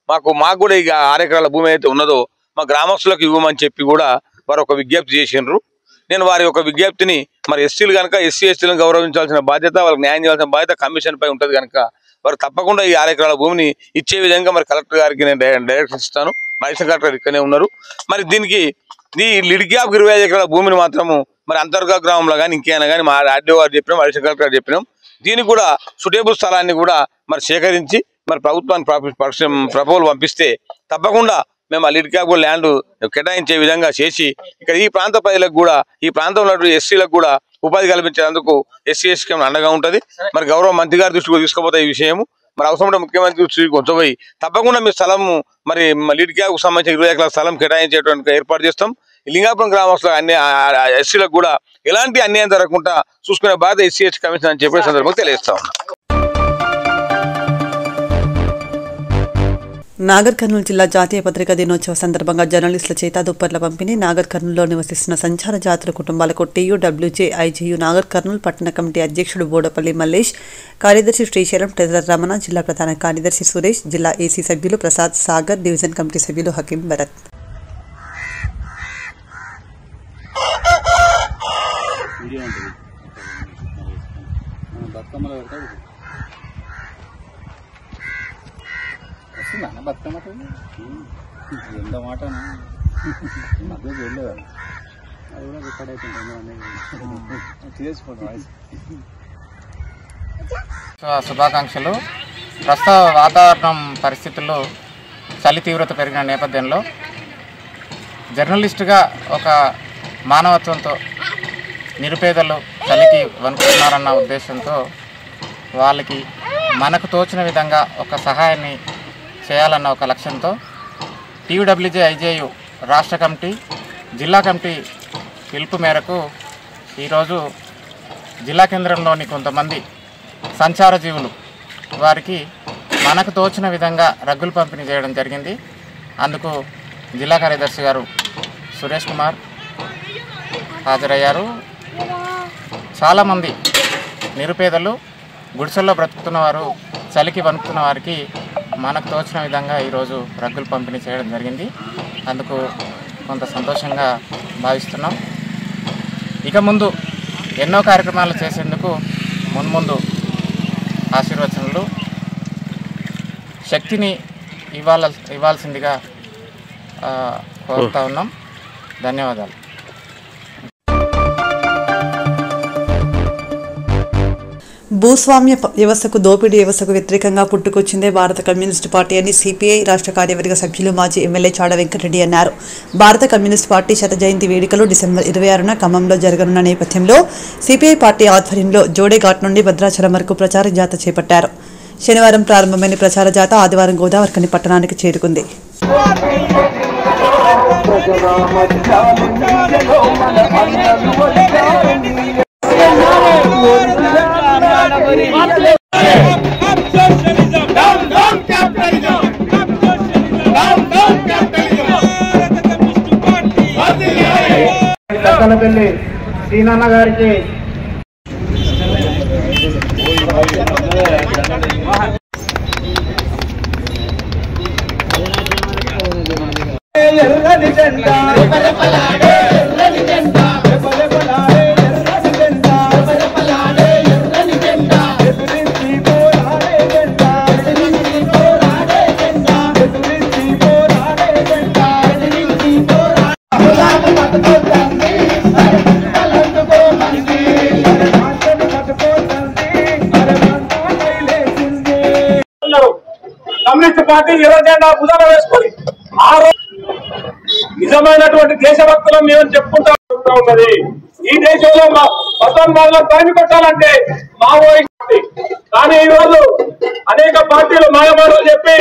మాకు కూడా ఇక 6 ఎకరాల భూమి అయితే ఉన్నదో మా గ్రామస్తులకు ఇవ్వమని చెప్పి కూడా వారు ఒక విజ్ఞప్తి చేసిండ్రు. నేను వారి యొక్క విజ్ఞప్తిని మరి ఎస్సీలు కనుక ఎస్సీలను గౌరవించాల్సిన బాధ్యత, వాళ్ళకి న్యాయం చేయాల్సిన బాధ్యత కమిషన్ పై ఉంటుంది కనుక వారు తప్పకుండా ఈ 6 ఎకరాల భూమిని ఇచ్చే విధంగా మరి కలెక్టర్ గారికి నేను డైరెక్షన్ ఇస్తాను. అడిషనల్ కలెక్టర్ ఇక్కడనే ఉన్నారు. మరి దీనికి ఈ లిడికాకు 25 ఎకరాల భూమిని మాత్రము మరి అంతర్గత గ్రామంలో కానీ ఇంకేమైనా కానీ మా ఆర్డీఓ గారు చెప్పినాం, అడిషనల్ కలెక్టర్ గారు చెప్పినాం. దీనికి కూడా సుటేబుల్ స్థలాన్ని కూడా మరి సేకరించి మరి ప్రభుత్వానికి ప్రపోజల్ పంపిస్తే తప్పకుండా మేము ఆ లిడికాకు ల్యాండ్ కేటాయించే విధంగా చేసి ఇక్కడ ఈ ప్రాంత ప్రజలకు కూడా ఈ ప్రాంతంలో ఎస్సీలకు కూడా ఉపాధి కల్పించేందుకు ఎస్సీ అండగా ఉంటుంది. మరి గౌరవ మంత్రి గారి దృష్టికి తీసుకుపోతే ఈ విషయము మరి అవసరం ముఖ్యమంత్రి దృష్టికి కొంచెపోయి తప్పకుండా మీ స్థలము మరి లిడికాకు సంబంధించిన 20 ఎకరాల స్థలం కేటాయించేటువంటి ఏర్పాటు చేస్తాం. లింగాపురం గ్రామస్తుల అన్ని ఎస్సీలకు కూడా ఎలాంటి అన్యాయం జరగకుండా చూసుకునే బాధ్యత ఎస్సీ కమిషన్ అని చెప్పే సందర్భంగా తెలియజేస్తా ఉన్నా. నాగర్ కర్నూలు జిల్లా జాతీయ పత్రికా దినోత్సవ సందర్భంగా జర్నలిస్టుల చేత దుప్పట్ల పంపిణీ. నాగర్ కర్నూలులో నివసిస్తున్న సంచార జాతుల కుటుంబాలకు టీయూడబ్ల్యూజే ఐజేయు నాగర్ కర్నూలు పట్టణ కమిటీ అధ్యక్షుడు బోడపల్లి మల్లేష్, కార్యదర్శి శ్రీశైలం, ట్రెజరర్ రమణ, జిల్లా ప్రధాన కార్యదర్శి సురేష్, జిల్లా ఏసీ సభ్యులు ప్రసాద్, సాగర్, డివిజన్ కమిటీ సభ్యులు హకీం, భరత్. శుభాకాంక్షలు. ప్రస్తుత వాతావరణం పరిస్థితుల్లో చలి తీవ్రత పెరిగిన నేపథ్యంలో జర్నలిస్టుగా ఒక మానవత్వంతో నిరుపేదలు చలికి వణుకుతున్నారన్న ఉద్దేశంతో వాళ్ళకి మనకు తోచిన విధంగా ఒక సహాయాన్ని చేయాలన్న ఒక లక్ష్యంతో టీయూడబ్ల్యూజే ఐజేయు రాష్ట్ర కమిటీ, జిల్లా కమిటీ పిలుపు మేరకు ఈరోజు జిల్లా కేంద్రంలోని కొంతమంది సంచార జీవులు వారికి మనకు తోచిన విధంగా రగ్గులు పంపిణీ చేయడం జరిగింది. అందుకు జిల్లా కార్యదర్శి గారు సురేష్ కుమార్ హాజరయ్యారు. చాలామంది నిరుపేదలు, గుడిసెల్లో బ్రతుకుతున్న వారు, చలికి వణుకుతున్న వారికి మనకు తోచిన విధంగా ఈరోజు రగ్గులు పంపిణీ చేయడం జరిగింది. అందుకు కొంత సంతోషంగా భావిస్తున్నాం. ఇక ముందు ఎన్నో కార్యక్రమాలు చేసేందుకు మున్ముందు ఆశీర్వచనలు, శక్తిని ఇవ్వాల్సిందిగా కోరుతా ఉన్నాం. ధన్యవాదాలు. భూస్వామ్య వ్యవస్థకు దోపిడీ వ్యవస్థకు వ్యతిరేకంగా పుట్టుకొచ్చిందే భారత కమ్యూనిస్టు పార్టీ అని సిపిఐ రాష్ట్ర కార్యవర్గ సభ్యులు మాజీ ఎమ్మెల్యే చాడ వెంకటరెడ్డి అన్నారు. భారత కమ్యూనిస్టు పార్టీ శత జయంతి వేడుకలు డిసెంబర్ 26న ఖమ్మంలో జరగనున్న నేపథ్యంలో సిపిఐ పార్టీ ఆధ్వర్యంలో జోడేఘాట్ నుండి భద్రాచలం వరకు ప్రచార జాథా చేపట్టారు. శనివారం ప్రారంభమైన ప్రచార జాథా ఆదివారం గోదావరిఖని పట్టణానికి చేరుకుంది. పెళ్లి శ్రీనాన్న గారికి ఎర్రని జెండా ఎర్రని జెండా ఎదురించి పోరాడే జెండా ఎదురించి పోరాడే జెండా ఎదురించి పోరాడే జెండా ఎదురించి పోరాడే పట్టుకోండి పట్టుకోండి కమ్యూనిస్ట్ పార్టీ ఎర్ర జెండా భుజాన వేసుకొని నిజమైనటువంటి దేశభక్తులు మేము చెప్పుకుంటా ఉన్నది. ఈ దేశంలో మతోన్మాదులు తరిమి కొట్టాలంటే మావోయిస్ట్, కానీ ఈ రోజు అనేక పార్టీలు మాయమాటలు చెప్పి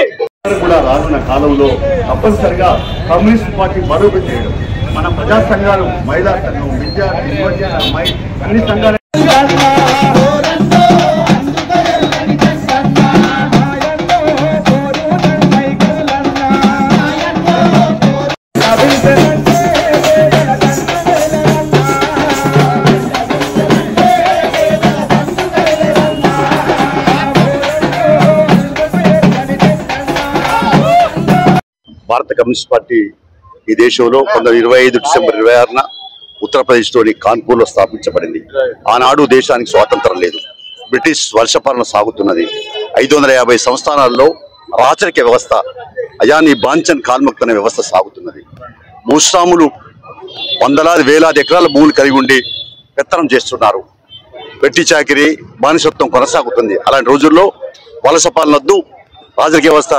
కూడా రానున్న కాలంలో తప్పనిసరిగా కమ్యూనిస్ట్ పార్టీ బరువు చేయడం, మన ప్రజా సంఘాలు, మహిళా సంఘం, విద్యార్థి అన్ని సంఘాలు భారత కమ్యూనిస్ట్ పార్టీ ఈ దేశంలో 1925 డిసెంబర్ 26న ఉత్తరప్రదేశ్లోని కాన్పూర్లో స్థాపించబడింది. ఆనాడు దేశానికి స్వాతంత్రం లేదు, బ్రిటిష్ వర్షపాలన సాగుతున్నది. 550 సంస్థానాల్లో రాచరిక వ్యవస్థ, అయాని బాంచన్ కాల్మక్త్ అనే వ్యవస్థ సాగుతున్నది. భూస్వాములు వందలాది వేలాది ఎకరాల భూములు కలిగి ఉండి పెత్తనం చేస్తున్నారు. వెట్టి చాకిరి, బానిసత్వం కొనసాగుతుంది. అలాంటి రోజుల్లో వలస పాలన వద్దు, రాజకీయ వ్యవస్థ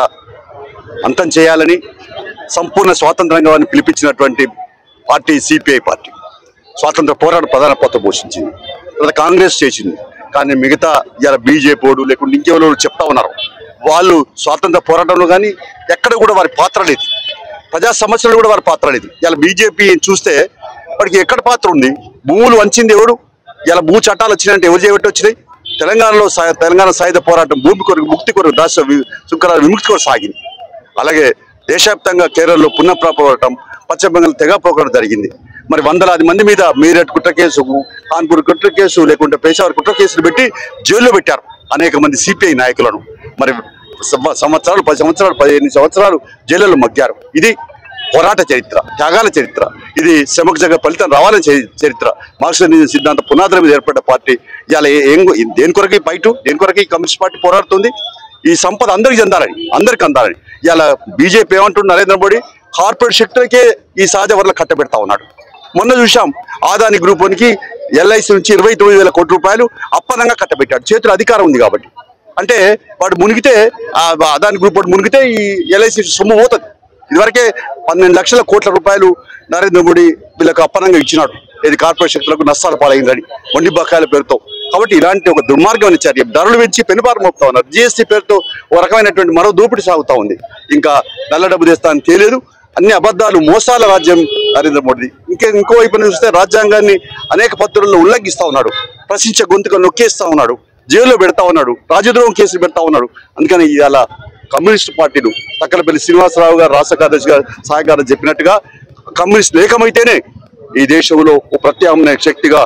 అంతం చేయాలని సంపూర్ణ స్వాతంత్రంగా పిలిపించినటువంటి పార్టీ సిపిఐ పార్టీ. స్వాతంత్ర పోరాట ప్రధాన పాత్ర పోషించింది. తర్వాత కాంగ్రెస్ చేసింది. కానీ మిగతా ఇలా బీజేపీ లేకుంటే ఇంకెవరో చెప్తా ఉన్నారు, వాళ్ళు స్వాతంత్ర పోరాటంలో కానీ ఎక్కడ కూడా వారి పాత్ర లేదు, ప్రజా సమస్యలు కూడా వారి పాత్ర లేదు. ఇలా బీజేపీ చూస్తే వాడికి ఎక్కడ పాత్ర ఉంది? భూములు వంచింది ఎవడు? ఇలా భూ చట్టాలు వచ్చినాయంటే ఎవరు చేయబట్టి వచ్చినాయి? తెలంగాణలో తెలంగాణ సాయుధ పోరాటం భూమి కొరకు, ముక్తి కొరకు, దాస సుంకరాల విముక్తి కొరకు సాగింది. అలాగే దేశవ్యాప్తంగా కేరళలో పునఃప్రాప పోరాటం, పశ్చిమ బెంగాల్ తెగ పోరాటం జరిగింది. మరి వందలాది మంది మీద మీరట్ కుట్ర కేసు, కాన్పూర్ కుట్ర కేసు, లేకుంటే పేషావర్ కుట్ర కేసులు పెట్టి జైల్లో పెట్టారు అనేక మంది సిపిఐ నాయకులను. మరి సంవత్సరాలు, 10 సంవత్సరాలు, 15 సంవత్సరాలు జైళ్ళలో మగ్గారు. ఇది పోరాట చరిత్ర, త్యాగాల చరిత్ర. ఇది శ్రమకు జగ ఫలితం రావాలని చరిత్ర. మార్క్సిజం సిద్ధాంత పునాదుల మీద ఏర్పడ్డ పార్టీ. ఇవాళ దేని కొరకు బయట, దేని కొరకు ఈ కమ్యూనిస్ట్ పార్టీ పోరాడుతుంది? ఈ సంపద అందరికి చెందాలని, అందరికి అందాలని. ఇలా బీజేపీ ఏమంటుంది? నరేంద్ర మోడీ కార్పొరేట్ సెక్టర్కే ఈ సహజ వనరులు కట్టబెడతా ఉన్నాడు. మొన్న చూసాం, ఆదాని గ్రూప్కి ఎల్ఐసి నుంచి 29,000 కోట్ల రూపాయలు అప్పనంగా కట్టబెట్టాడు. చేతులు అధికారం ఉంది కాబట్టి. అంటే వాడు మునిగితే, అదాని గ్రూప్ వాడు మునిగితే ఈ ఎల్ఐసి సొమ్ము పోతుంది. ఇదివరకే 12 లక్షల కోట్ల రూపాయలు నరేంద్ర మోడీ వీళ్ళకు అప్పనంగా ఇచ్చినాడు. ఇది కార్పొరేట్ శక్తులకు నష్టాలు పాలైందని వండి బకాయిల పేరుతో. కాబట్టి ఇలాంటి ఒక దుర్మార్గమైన చర్య, ధరలు పెంచి పెనుబారం మోపుతా ఉన్నారు. జిఎస్టీ పేరుతో ఒక రకమైనటువంటి మరో దోపిడీ సాగుతూ ఉంది. ఇంకా నల్ల డబ్బు తెస్తా అని తేలేదు. అన్ని అబద్ధాలు, మోసాల రాజ్యం నరేంద్ర మోడీ. ఇంకో వైపున చూస్తే రాజ్యాంగాన్ని అనేక పద్ధతుల్లో ఉల్లంఘిస్తా ఉన్నాడు. ప్రశ్నించే గొంతుగా నొక్కేస్తా ఉన్నాడు, జైల్లో పెడతా ఉన్నాడు, రాజద్రోహం కేసులు పెడతా ఉన్నాడు. అందుకని ఇవాళ కమ్యూనిస్ట్ పార్టీలు తక్కలపల్లి శ్రీనివాసరావు గారు, రాష్ట్ర కార్యదర్శి గారు, సహాయ కార్యదర్శి చెప్పినట్టుగా కమ్యూనిస్టులు ఏకమైతేనే ఈ దేశంలో ఒక ప్రత్యామ్నాయ శక్తిగా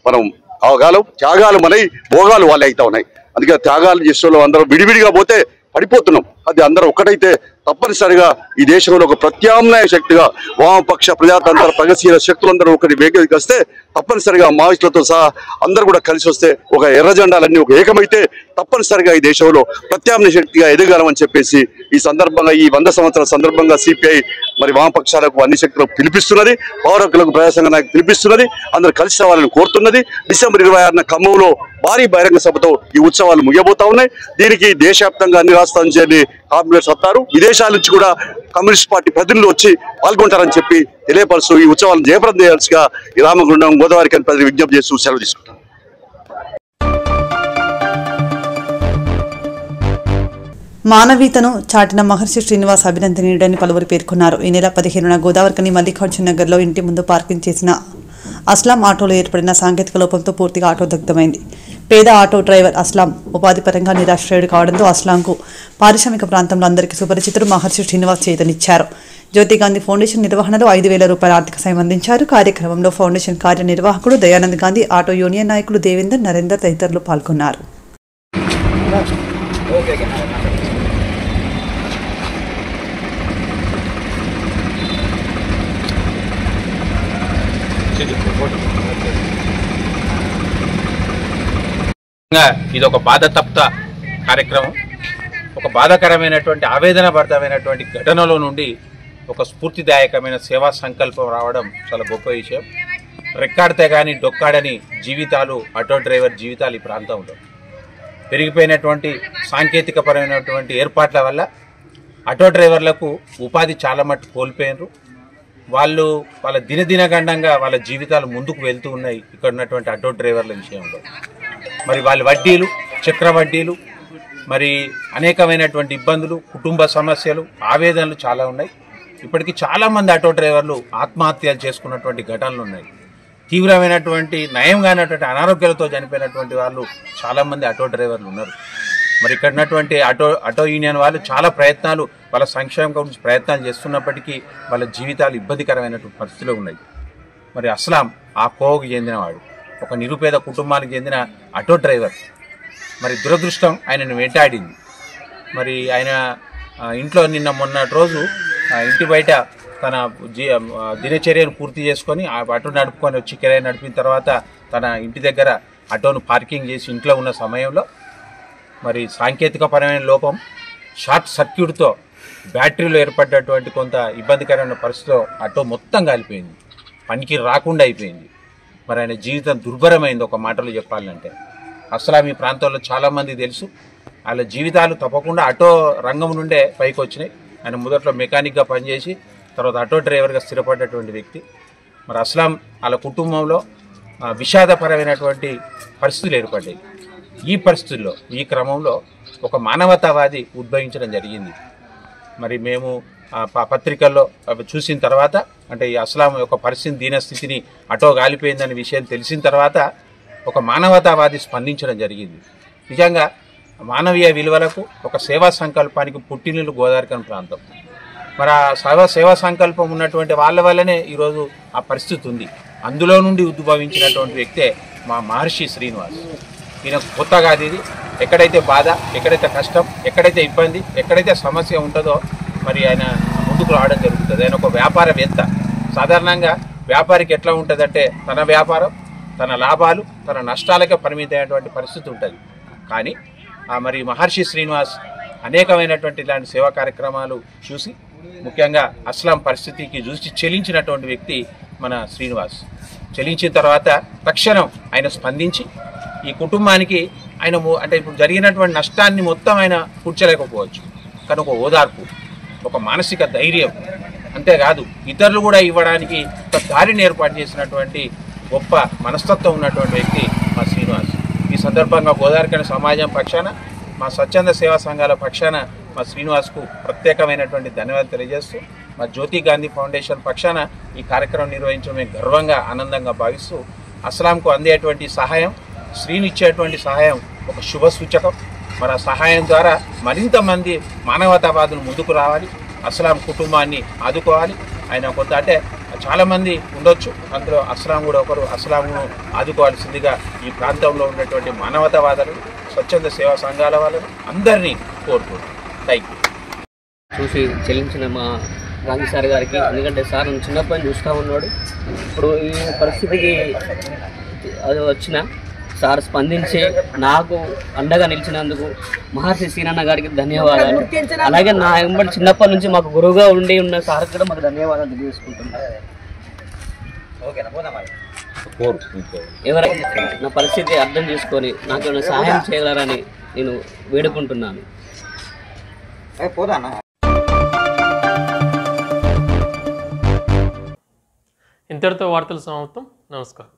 మనం అవగాలం. త్యాగాలు మనై, భోగాలు వాళ్ళే అవుతా ఉన్నాయి. అందుకే త్యాగాలు చేసే అందరం విడివిడిగా పోతే పడిపోతున్నాం. అది అందరూ ఒక్కటైతే తప్పనిసరిగా ఈ దేశంలో ఒక ప్రత్యామ్నాయ శక్తిగా వామపక్ష ప్రజాతంత్ర ప్రగతిశీల శక్తులందరూ ఒకటి వేగదికి వస్తే తప్పనిసరిగా మావోయిస్టులతో సహా అందరూ కూడా కలిసి వస్తే ఒక ఎర్ర జెండాలన్నీ ఒక ఏకమైతే తప్పనిసరిగా ఈ దేశంలో ప్రత్యామ్నాయ శక్తిగా ఎదగలమని చెప్పేసి ఈ సందర్భంగా ఈ 100 సంవత్సరాల సందర్భంగా సిపిఐ మరి వామపక్షాలకు అన్ని శక్తులకు పిలిపిస్తున్నది, పౌర హక్కులకు ప్రజాసంఘ నాయకులకు పిలిపిస్తున్నది, అందరూ కలిసి రావాలని కోరుతున్నది. డిసెంబర్ 26న ఖమ్మంలో భారీ బహిరంగ సభతో ఈ ఉత్సవాలు ముగియబోతా ఉన్నాయి. దీనికి దేశవ్యాప్తంగా అన్ని రాష్ట్రాల నుంచి కార్పొరేట్స్ వస్తారు, విదేశాల నుంచి కూడా కమ్యూనిస్ట్ పార్టీ ప్రతినిధులు వచ్చి పాల్గొంటారని చెప్పి తెలియపరుస్తూ ఈ ఉత్సవాలను జయప్రదం చేయాల్సిగా ఈ రామగుండం గోదావరి కని ప్రజలు విజ్ఞప్తి చేస్తూ సెలవు తీసుకుంటారు. మానవీయతను చాటిన మహర్షి శ్రీనివాస్ అభినందనీయుడని పలువురు పేర్కొన్నారు. ఈ నెల 15న గోదావరికని మల్లికార్జున నగర్లో ఇంటి ముందు పార్కింగ్ చేసిన అస్లాం ఆటోలో ఏర్పడిన సాంకేతిక లోపంతో పూర్తిగా ఆటో దగ్ధమైంది. పేద ఆటో డ్రైవర్ అస్లాం ఉపాధి పరంగా నిరాశ్రయుడు కావడంతో అస్లాంకు పారిశ్రామిక ప్రాంతంలో అందరికీ సుపరిచితుడు మహర్షి శ్రీనివాస్ చేతనిచ్చారు. జ్యోతిగాంధీ ఫౌండేషన్ నిర్వహణలో 5,000 రూపాయల ఆర్థిక సాయం అందించారు. కార్యక్రమంలో ఫౌండేషన్ కార్యనిర్వాహకుడు దయానంద్ గాంధీ, ఆటో యూనియన్ నాయకులు దేవేందర్, నరేందర్ తదితరులు పాల్గొన్నారు. ఇది ఒక బాధతప్త కార్యక్రమం. ఒక బాధాకరమైనటువంటి ఆవేదనభరితమైనటువంటి ఘటనలో నుండి ఒక స్ఫూర్తిదాయకమైన సేవా సంకల్పం రావడం చాలా గొప్ప విషయం. రెక్కాడితే కానీ డొక్కాడని జీవితాలు, ఆటో డ్రైవర్ జీవితాలు ఈ ప్రాంతంలో పెరిగిపోయినటువంటి సాంకేతిక పరమైనటువంటి ఏర్పాట్ల వల్ల ఆటో డ్రైవర్లకు ఉపాధి చాలా మట్టు కోల్పోయినారు. వాళ్ళ దినదినగండంగా వాళ్ళ జీవితాలు ముందుకు వెళ్తూ ఉన్నాయి ఇక్కడ ఉన్నటువంటి ఆటో డ్రైవర్ల విషయంలో. మరి వాళ్ళ వడ్డీలు, చక్ర వడ్డీలు, మరి అనేకమైనటువంటి ఇబ్బందులు, కుటుంబ సమస్యలు, ఆవేదనలు చాలా ఉన్నాయి. ఇప్పటికీ చాలామంది ఆటో డ్రైవర్లు ఆత్మహత్యలు చేసుకున్నటువంటి ఘటనలు ఉన్నాయి. తీవ్రమైనటువంటి నయం కానటువంటి అనారోగ్యాలతో చనిపోయినటువంటి వాళ్ళు చాలామంది ఆటో డ్రైవర్లు ఉన్నారు. మరి ఇక్కడ ఉన్నటువంటి ఆటో యూనియన్ వాళ్ళు చాలా ప్రయత్నాలు, వాళ్ళ సంక్షేమం గురించి ప్రయత్నాలు చేస్తున్నప్పటికీ వాళ్ళ జీవితాలు ఇబ్బందికరమైనటువంటి పరిస్థితులు ఉన్నాయి. మరి అస్లాం ఆ కోవకు చెందినవాడు, ఒక నిరుపేద కుటుంబానికి చెందిన ఆటో డ్రైవర్. మరి దురదృష్టం ఆయనను వెంటాడింది. మరి ఆయన ఇంట్లో మొన్నటి రోజు ఇంటి బయట తన దినచర్యను పూర్తి చేసుకొని ఆటో నడుపుకొని వచ్చి కిరాయి నడిపిన తర్వాత తన ఇంటి దగ్గర ఆటోను పార్కింగ్ చేసి ఇంట్లో ఉన్న సమయంలో మరి సాంకేతిక పరమైన లోపం, షార్ట్ సర్క్యూట్తో బ్యాటరీలో ఏర్పడ్డటువంటి కొంత ఇబ్బందికరమైన పరిస్థితిలో ఆటో మొత్తం కాలిపోయింది, పనికి రాకుండా అయిపోయింది. మరి ఆయన జీవితం దుర్భరమైంది ఒక మాటలో చెప్పాలంటే. అసలు మీ ప్రాంతంలో చాలామంది తెలుసు, వాళ్ళ జీవితాలు తప్పకుండా ఆటో రంగం నుండే పైకి వచ్చినాయి. ఆయన మొదట్లో మెకానిక్గా పనిచేసి తర్వాత ఆటో డ్రైవర్గా స్థిరపడ్డటువంటి వ్యక్తి. మరి అస్లాం వాళ్ళ కుటుంబంలో విషాదపరమైనటువంటి పరిస్థితులు ఏర్పడ్డాయి. ఈ పరిస్థితుల్లో, ఈ క్రమంలో ఒక మానవతావాది ఉద్భవించడం జరిగింది. మరి మేము పత్రికల్లో చూసిన తర్వాత, అంటే ఈ అస్లాం యొక్క పరిస్థితి, దీనస్థితిని, ఆటో గాలిపోయిందనే విషయం తెలిసిన తర్వాత ఒక మానవతావాది స్పందించడం జరిగింది. నిజంగా మానవీయ విలువలకు, ఒక సేవా సంకల్పానికి పుట్టినిల్లు గోదావరికని ప్రాంతం. మరి ఆ సేవా సంకల్పం ఉన్నటువంటి వాళ్ళ వల్లనే ఈరోజు ఆ పరిస్థితి ఉంది. అందులో నుండి ఉద్భవించినటువంటి వ్యక్తే మా మహర్షి శ్రీనివాస్. ఈయన కొత్త కాదు ఇది. ఎక్కడైతే బాధ, ఎక్కడైతే కష్టం, ఎక్కడైతే ఇబ్బంది, ఎక్కడైతే సమస్య ఉంటుందో మరి ఆయన ముందుకు రావడం జరుగుతుంది. ఆయన ఒక వ్యాపారవేత్త. సాధారణంగా వ్యాపారికి ఎట్లా ఉంటుందంటే తన వ్యాపారం, తన లాభాలు, తన నష్టాలకే పరిమితమైనటువంటి పరిస్థితి ఉంటుంది. కానీ మరి మహర్షి శ్రీనివాస్ అనేకమైనటువంటి ఇలాంటి సేవా కార్యక్రమాలు చూసి, ముఖ్యంగా అస్లాం పరిస్థితికి చూసి చెలించినటువంటి వ్యక్తి మన శ్రీనివాస్. చెలించిన తర్వాత తక్షణం ఆయన స్పందించి ఈ కుటుంబానికి ఆయన అంటే ఇప్పుడు జరిగినటువంటి నష్టాన్ని మొత్తం ఆయన కూర్చోలేకపోవచ్చు, కానీ ఒక ఓదార్పు, ఒక మానసిక ధైర్యం, అంతేకాదు ఇతరులు కూడా ఇవ్వడానికి ఒక దారిని ఏర్పాటు చేసినటువంటి గొప్ప మనస్తత్వం ఉన్నటువంటి వ్యక్తి మా శ్రీనివాస్. ఈ సందర్భంగా గోదావరికని సమాజం పక్షాన, మా స్వచ్ఛంద సేవా సంఘాల పక్షాన మా శ్రీనివాస్కు ప్రత్యేకమైనటువంటి ధన్యవాదాలు తెలియజేస్తూ, మా జ్యోతి గాంధీ ఫౌండేషన్ పక్షాన ఈ కార్యక్రమం నిర్వహించడం మేము గర్వంగా, ఆనందంగా భావిస్తూ, అస్లాంకు అందేటువంటి సహాయం, శ్రీని ఇచ్చేటువంటి సహాయం ఒక శుభ సూచకం. మరి ఆ సహాయం ద్వారా మరింత మంది మానవతావాదులు ముందుకు రావాలి, అస్లాం కుటుంబాన్ని ఆదుకోవాలి. ఆయన కొంత అంటే చాలామంది ఉండొచ్చు, అందులో అస్లాం కూడా ఒకరు. అస్లాంను ఆదుకోవాల్సిందిగా ఈ ప్రాంతంలో ఉన్నటువంటి మానవతావాదులను, స్వచ్ఛంద సేవా సంఘాల వాళ్ళను అందరినీ కోరుకుంటున్నాను. Thank you. చూసి చెల్లించిన మా గాంధీ సార్ గారికి, ఎందుకంటే సార్ నన్ను చిన్నప్పటి నుంచి చూస్తూ ఉన్నాడు. ఇప్పుడు ఈ పరిస్థితికి అది వచ్చిన సార్ స్పందించి నాకు అండగా నిలిచినందుకు మహర్షి సీనన్న గారికి ధన్యవాదాలు. అలాగే నా వెంబడి చిన్నప్పటి నుంచి మాకు గురువుగా ఉండి ఉన్న సార్ కూడా మాకు ధన్యవాదాలు తెలియజేసుకుంటున్నాను. ఎవరైనా నా పరిస్థితి అర్థం చేసుకొని నాకు ఏమైనా సహాయం చేయగలరని నేను వేడుకుంటున్నాను. ఇంతటితో వార్తలు సమాప్తం. నమస్కారం.